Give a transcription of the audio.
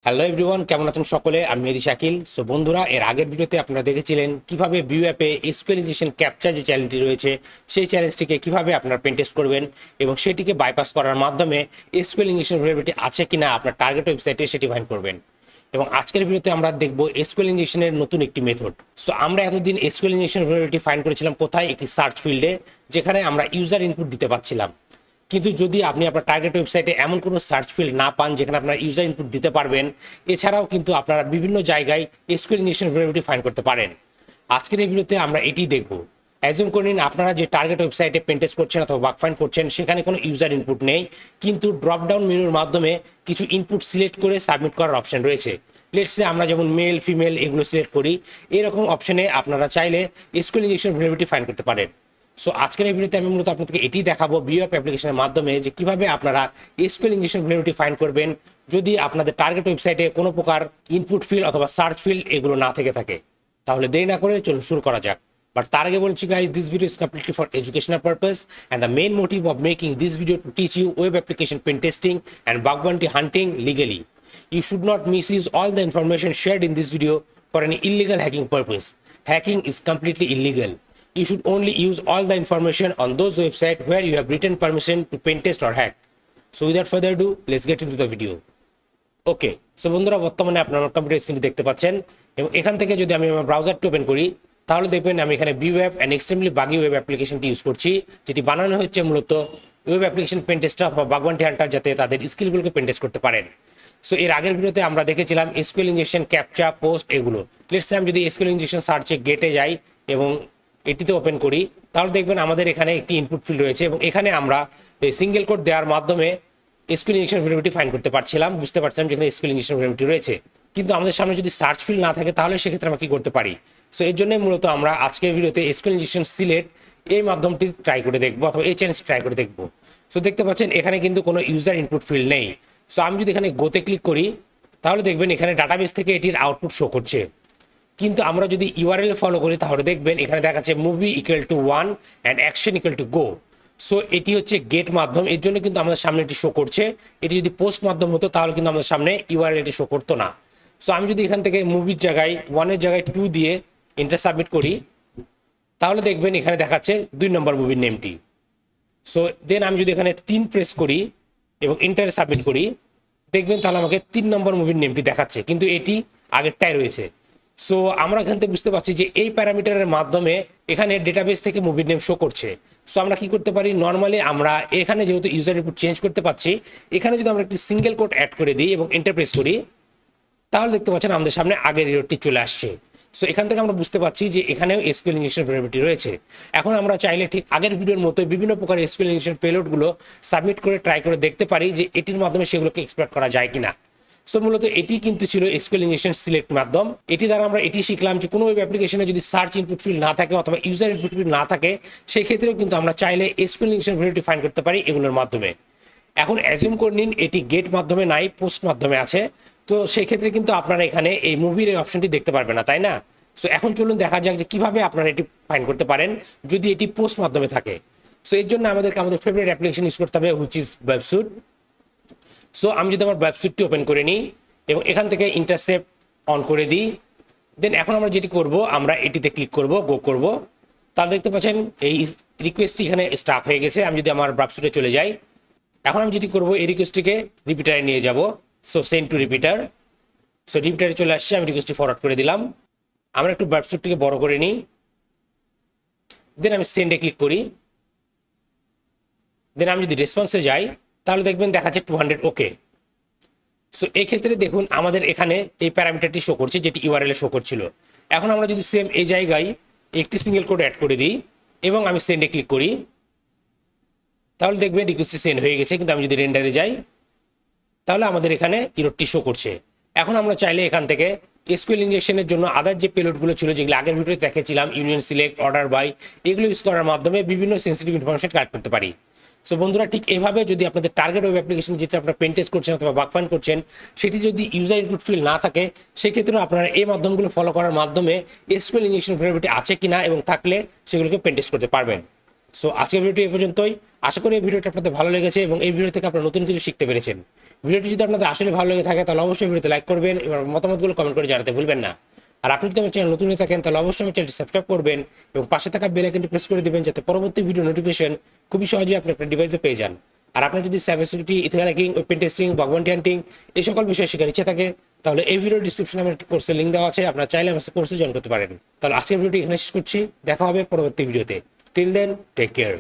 Hello everyone, কেমন আছেন সকলে? আমি মেহেদি শাকিল। সো বন্ধুরা, এর আগের ভিডিওতে আপনারা দেখেছিলেন কিভাবে ভিউ অ্যাপে এসকিউএল ইনজেকশন ক্যাপচার যে চ্যালেঞ্জটি রয়েছে সেই চ্যালেঞ্জটিকে কিভাবে আপনারা পেন টেস্ট করবেন এবং সেটিকে বাইপাস করার মাধ্যমে এসকিউএল ইনজেকশন ভেরিয়েবিলিটি আছে কিনা আপনার টার্গেট ওয়েবসাইটে সেটি ফাইন্ড করবেন। এবং আজকের ভিডিওতে আমরা দেখব এসকিউএল ইনজেকশনের নতুন একটি মেথড। সো আমরা এতদিন এসকিউএল ইনজেকশন ভেরিয়েবিলিটি ফাইন্ড করেছিলাম কোথায়? একটি সার্চ ফিল্ডে, যেখানে আমরা ইউজার ইনপুট দিতে পারছিলাম। কিন্তু যদি আপনি আপনার টার্গেট ওয়েবসাইটে এমন কোনো সার্চ ফিল্ড না পান যেখানে আপনার ইউজার ইনপুট দিতে পারবেন, এছাড়াও কিন্তু আপনারা বিভিন্ন জায়গায় এসকিউএল ইনজেকশন ভেরিয়েবিলিটি ফাইন্ড করতে পারেন। আজকের এই ভিডিওতে আমরা এটি দেখব। অ্যাজিউম করে নিন আপনারা যে টার্গেট ওয়েবসাইটে পেন টেস্ট করছেন অথবা বাগ ফাইন্ড করছেন সেখানে কোনো ইউজার ইনপুট নেই, কিন্তু ড্রপ ডাউন মেনুর মাধ্যমে কিছু ইনপুট সিলেক্ট করে সাবমিট করার অপশন রয়েছে। লেটস সে আমরা যেমন মেল ফিমেল এগুলো সিলেক্ট করি, এরকম অপশনে আপনারা চাইলে এসকিউএল ইনজেকশন ভেরিয়েবিলিটি ফাইন্ড করতে পারেন। সো আজকের এই ভিডিওতে আমি মূলত আপনাদেরকে এটি দেখাবো ভিউ অ্যাপ অ্যাপ্লিকেশনের মাধ্যমে যে কিভাবে আপনারা এসকিউএল ইনজেকশন ভেরিয়েবিলিটি ফাইন্ড করবেন যদি আপনাদের টার্গেট ওয়েবসাইটে কোনো প্রকার ইনপুট ফিল্ড অথবা সার্চ ফিল্ড এগুলো না থেকে থাকে। তাহলে দেরি না করে চলুন শুরু করা যাক। বাট তার আগে বলছি guys, this video is completely for educational purpose and the main motive of making this video to teach you web application pen testing and bug bounty hunting legally. You should not misuse all the information shared in this video for any illegal hacking purpose. Hacking is completely illegal. You should only use all the information on those websites where you have written permission to pen test or hack. So without further ado, let's get into the video. Okay, so বন্ধুরা, বর্তমানে আপনারা আমার computer স্ক্রিনে দেখতে পাচ্ছেন এবং এখান থেকে যদি আমি আমার ব্রাউজারটি ওপেন করি তাহলে দেখবেন আমি এখানে ভিউ অ্যাপ অ্যান্ড এক্সট্রিমলি বাগি ওয়েব অ্যাপ্লিকেশনটি ইউজ করছি, যেটি বানানো হচ্ছে মূলত ওয়েব অ্যাপ্লিকেশন পেন টেস্টার অথবা বাগ bounty হান্টার যাতে তাদের স্কিলগুলোকে পেন টেস্ট করতে পারেন। সো এর আগের ভিডিওতে আমরা দেখেছিলাম এসকিউএল ইনজেকশন, ক্যাপচা, পোস্ট এগুলো। লেটস সে আমি যদি এসকিউএল ইনজেকশন সার্চে গেটে যাই এবং এটিতে ওপেন করি তাহলে দেখবেন আমাদের এখানে একটি ইনপুট ফিল্ড রয়েছে এবং এখানে আমরা সিঙ্গেল কোড দেওয়ার মাধ্যমে এসকিউএল ইনজেকশন ভেরিয়েবিলিটি ফাইন্ড করতে পারছিলাম, বুঝতে পারছিলাম যেখানে এসকিউএল ইনজেকশন ভেরিয়েবিলিটি রয়েছে। কিন্তু আমাদের সামনে যদি সার্চ ফিল্ড না থাকে তাহলে সেক্ষেত্রে আমরা কি করতে পারি? সো এর জন্য মূলত আমরা আজকের ভিডিওতে এসকিউএল ইনজেকশন সিলেক্ট এই মাধ্যমটি ট্রাই করে দেখবো অথবা এই চ্যালেঞ্জটি ট্রাই করে দেখবো। সো দেখতে পাচ্ছেন এখানে কিন্তু কোনো ইউজার ইনপুট ফিল্ড নেই। সো আমি যদি এখানে গোতে ক্লিক করি তাহলে দেখবেন এখানে ডাটাবেস থেকে এটির আউটপুট শো করছে। কিন্তু আমরা যদি ইউআরএল ফলো করি তাহলে দেখবেন এখানে দেখাচ্ছে movie equal to 1 and action equal to go. So এটি হচ্ছে গেট মাধ্যম, এর জন্য কিন্তু আমাদের সামনে এটি শো করছে। এটি যদি পোস্ট মাধ্যম হতো তাহলে কিন্তু আমাদের সামনে ইউআরএল এটি শো করতো না। সো আমি যদি এখান থেকে মুভির জায়গায় 1-এর জায়গায় 2 দিয়ে এন্টার সাবমিট করি তাহলে দেখবেন এখানে দেখাচ্ছে 2 নম্বর মুভির নেমটি। সো দেন আমি যদি এখানে 3 প্রেস করি এবং এন্টারে সাবমিট করি দেখবেন তাহলে আমাকে 3 নম্বর মুভির নেমটি দেখাচ্ছে, কিন্তু এটি আগেরটাই রয়েছে। সো আমরা এখান থেকে বুঝতে পারছি যে এই প্যারামিটারের মাধ্যমে এখানে ডেটাবেস থেকে মুভির নেম শো করছে। সো আমরা কি করতে পারি? নর্মালি আমরা এখানে যেহেতু ইউজার ইনপুট চেঞ্জ করতে পারছি, এখানে যদি আমরা একটি সিঙ্গেল কোড অ্যাড করে দিই এবং এন্টার প্রেস করি তাহলে দেখতে পাচ্ছেন আমাদের সামনে আগের এররটি চলে আসছে। সো এখান থেকে আমরা বুঝতে পারছি যে এখানেও এসকিউএল ইনজেকশন ভেরিয়েবিলিটি রয়েছে। এখন আমরা চাইলে ঠিক আগের ভিডিওর মতো বিভিন্ন প্রকার এসকিউএল ইনজেকশন পেলোডগুলো সাবমিট করে ট্রাই করে দেখতে পারি যে এটির মাধ্যমে সেগুলোকে এক্সপ্লয়েট করা যায় কিনা। সো মূলত এটি কিন্তু ছিল এসকিউএল ইনজেকশন সিলেক্ট মাধ্যম। এটি দ্বারা আমরা এটি শিখলাম যে কোনো ওয়েব অ্যাপ্লিকেশনে যদি সার্চ ইনপুট ফিল্ড না থাকে অথবা ইউজার ইনপুট ফিল্ড না থাকে সেই ক্ষেত্রেও কিন্তু আমরা চাইলে এসকিউএল ইনজেকশন ভেরিয়েবিলিটি ফাইন্ড করতে পারি এগুলোর মাধ্যমে। এখন অ্যাজিউম করে নিন এটি গেট মাধ্যমে নাই, পোস্ট মাধ্যমে আছে, তো সেই ক্ষেত্রে কিন্তু আপনারা এখানে এই মুভির এই অপশনটি দেখতে পারবেন না, তাই না? সো এখন চলুন দেখা যাক যে কিভাবে আপনারা এটি ফাইন্ড করতে পারেন যদি এটি পোস্ট মাধ্যমে থাকে। সো এর জন্য আমাদেরকে আমাদের ফেভারিট অ্যাপ্লিকেশন ইউজ করতে হবে, হুইচ ইজ ওয়েবস্যুট। সো আমি যদি আমার ওয়েবস্যুটটি ওপেন করে নিই এবং এখান থেকে ইন্টারসেপ্ট অন করে দিই, দেন এখন আমরা যেটি করব আমরা এটিতে ক্লিক করব, গো করব, তাহলে দেখতে পাচ্ছেন এই রিকোয়েস্টটি এখানে স্টাক হয়ে গেছে। আমি যদি আমার ওয়েবস্যুটে চলে যাই, এখন আমি যেটি করব এই রিকোয়েস্টটিকে রিপিটারে নিয়ে যাব। So send to repeater. So রিপিটারে চলে আসছে, আমি রিকোয়েস্টটি ফরওয়ার্ড করে দিলাম। আমরা একটু ওয়েবস্যুটটিকে বড় করে নিই, দেন আমি সেন্ডে ক্লিক করি। দেন আমি যদি রেসপন্সে যাই তাহলে দেখবেন দেখাচ্ছে 200 ওকে। সো এই ক্ষেত্রে দেখুন আমাদের এখানে এই প্যারামিটারটি শো করছে যেটি ইউআরএল এ শো করছিল। এখন আমরা যদি সেম এই জায়গায় একটি সিঙ্গেল কোড অ্যাড করে দিই এবং আমি সেন্ডে ক্লিক করি তাহলে দেখবেন রিকোয়েস্টটি সেন্ড হয়ে গেছে। কিন্তু আমি যদি রেন্ডারে যাই তাহলে আমাদের এখানে ইররটি শো করছে। এখন আমরা চাইলে এখান থেকে এসকিউএল ইনজেকশনের জন্য আদার যে পেলোডগুলো ছিল যেগুলো আগের ভিডিওতে দেখেছিলাম, ইউনিয়ন সিলেক্ট, অর্ডার বাই, এগুলো ইউজ করার মাধ্যমে বিভিন্ন সেন্সিটিভ ইনফরমেশন কালেক্ট করতে পারি। সো বন্ধুরা, ঠিক এইভাবে যদি আপনাদের টার্গেট ওয়েব অ্যাপ্লিকেশন যেটা আপনারা পেন টেস্ট করছেন অথবা বাগ ফাইন্ড করছেন সেটি যদি ইউজার ইনপুট ফিল্ড না থাকে সেক্ষেত্রে আপনারা এই মাধ্যমগুলো ফলো করার মাধ্যমে এসকিউএল ইনজেকশন ভেরিয়েবিলিটি আছে কিনা এবং থাকলে সেগুলোকে পেন টেস্ট করতে পারবেন। সো আজকের ভিডিওটি এই পর্যন্তই। আশা করি এই ভিডিওটা আপনাদের ভালো লেগেছে এবং এই ভিডিও থেকে আপনারা নতুন কিছু শিখতে পেরেছেন। ভিডিওটি যদি আপনাদের আসলে ভালো লেগে থাকে তাহলে অবশ্যই ভিডিওতে লাইক করবেন এবং মতামতগুলো কমেন্ট করে জানাতে ভুলবেন না। আর আপনি যদি আমার চ্যানেল নতুন হয়ে থাকেন তাহলে অবশ্যই আমার চ্যানেলটি সাবস্ক্রাইব করবেন এবং পাশে থাকা বেল আইকনটি প্রেস করে দিবেন যাতে পরবর্তী ভিডিও নোটিফিকেশন খুবই সহজেই আপনি আপনার ডিভাইসে পেয়ে যান। আর আপনার যদি cyber security, ethical hacking, open testing, bug bounty hunting এই সকল বিষয় শেখার ইচ্ছা থাকে তাহলে এই ভিডিও ডিসক্রিপশনে আমার একটি কোর্সের লিঙ্ক দেওয়া আছে, আপনারা চাইলে আমার কোর্সে জয়েন করতে পারেন। তাহলে আজকের ভিডিওটি এখানে শেষ করছি, দেখা হবে পরবর্তী ভিডিওতে। Till then take care.